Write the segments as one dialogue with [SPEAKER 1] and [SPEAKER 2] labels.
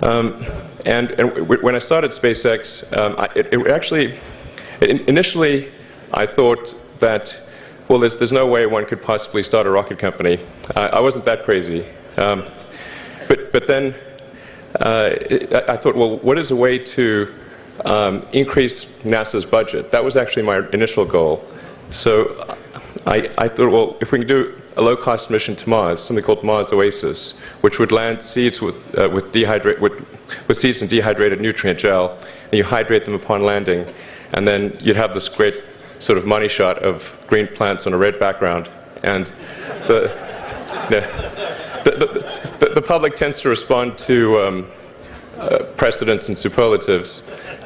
[SPEAKER 1] When I started SpaceX, initially I thought that, well, there's no way one could possibly start a rocket company. I wasn't that crazy. But then I thought, well, what is a way to increase NASA's budget? That was actually my initial goal. So I thought, well, if we can do a low-cost mission to Mars, something called Mars Oasis, which would land seeds with seeds in dehydrated nutrient gel, and you hydrate them upon landing, and then you'd have this great sort of money shot of green plants on a red background, and the public tends to respond to precedents and superlatives,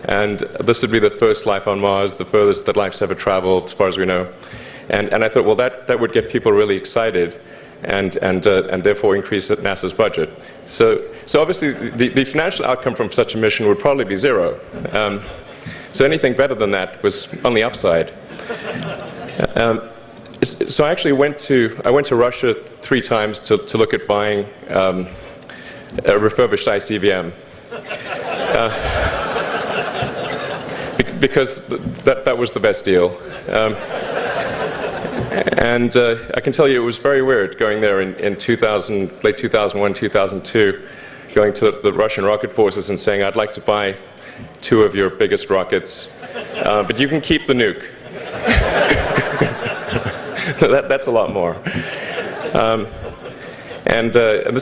[SPEAKER 1] and this would be the first life on Mars, the furthest that life's ever traveled, as far as we know. And I thought, well, that would get people really excited, and therefore increase NASA's budget. So obviously, the financial outcome from such a mission would probably be zero. So anything better than that was on the upside. So I actually went to Russia 3 times to look at buying a refurbished ICBM. Because that was the best deal. And I can tell you it was very weird going there in late 2001, 2002, going to the Russian rocket forces and saying, I'd like to buy 2 of your biggest rockets, but you can keep the nuke. That's a lot more.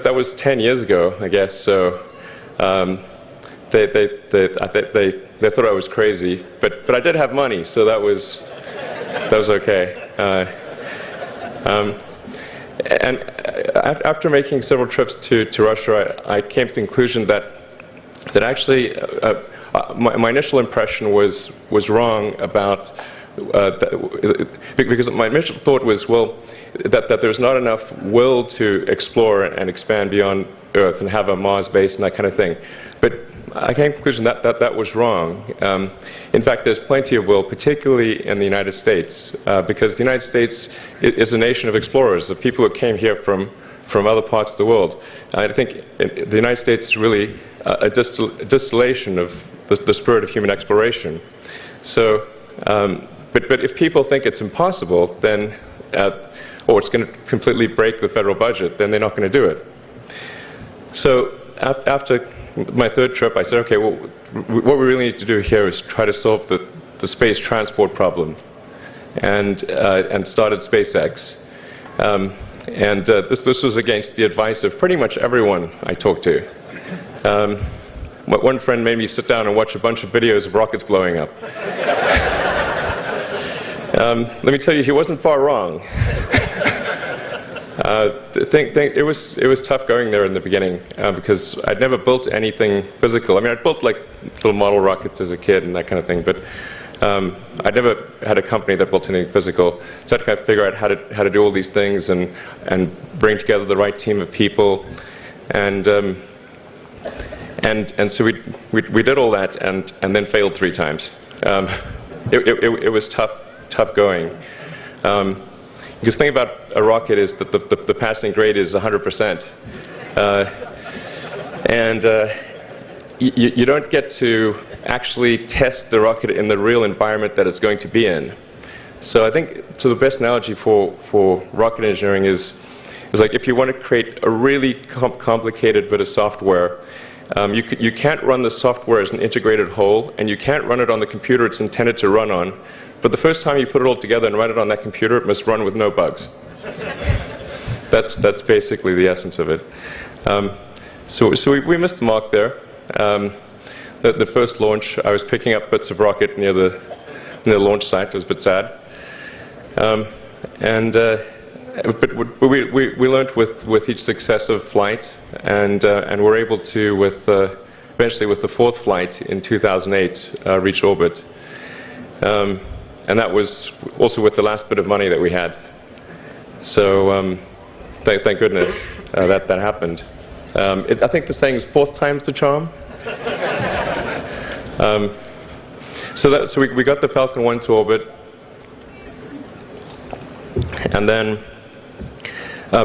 [SPEAKER 1] That was 10 years ago, I guess, so they thought I was crazy, but I did have money, so that was okay. And after making several trips to Russia, I came to the conclusion that actually my initial impression was wrong about because my initial thought was, well, that there's not enough will to explore and expand beyond Earth and have a Mars base and that kind of thing. But I came to the conclusion that was wrong. In fact, there's plenty of will, particularly in the United States, because the United States is a nation of explorers, of people who came here from other parts of the world. I think the United States is really a distillation of the spirit of human exploration. So, but if people think it's impossible, then, or it's going to completely break the federal budget, then they're not going to do it. So after my 3rd trip, I said, okay, well, what we really need to do here is try to solve the space transport problem, and started SpaceX. This was against the advice of pretty much everyone I talked to. One friend made me sit down and watch a bunch of videos of rockets blowing up. Let me tell you, he wasn't far wrong. It was tough going there in the beginning because I'd never built anything physical. I mean, I'd built like little model rockets as a kid and that kind of thing, but I'd never had a company that built anything physical. So I had to kind of figure out how to do all these things and bring together the right team of people, and so we did all that and then failed 3 times. It was tough going. Because the thing about a rocket is that the passing grade is 100%. You don't get to actually test the rocket in the real environment that it's going to be in. So I think the best analogy for rocket engineering is like if you want to create a really complicated bit of software, you can't run the software as an integrated whole, and you can't run it on the computer it's intended to run on. But the first time you put it all together and run it on that computer, it must run with no bugs. That's basically the essence of it. So we missed the mark there. The first launch, I was picking up bits of rocket near the launch site. It was a bit sad. But we learned with each successive flight, and were able to, eventually with the 4th flight in 2008, reach orbit. And that was also with the last bit of money that we had. So thank goodness that happened. I think the saying is 4th time's the charm. So we got the Falcon 1 to orbit, and then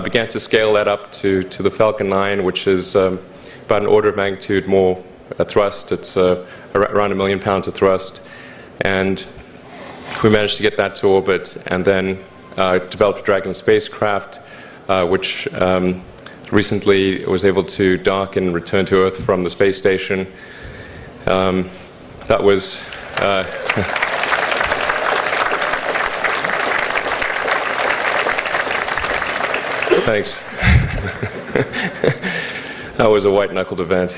[SPEAKER 1] began to scale that up to the Falcon 9, which is about an order of magnitude more thrust. It's around 1 million pounds of thrust. And we managed to get that to orbit and then developed a Dragon spacecraft, which recently was able to dock and return to Earth from the space station. That was... Thanks. That was a white-knuckled event.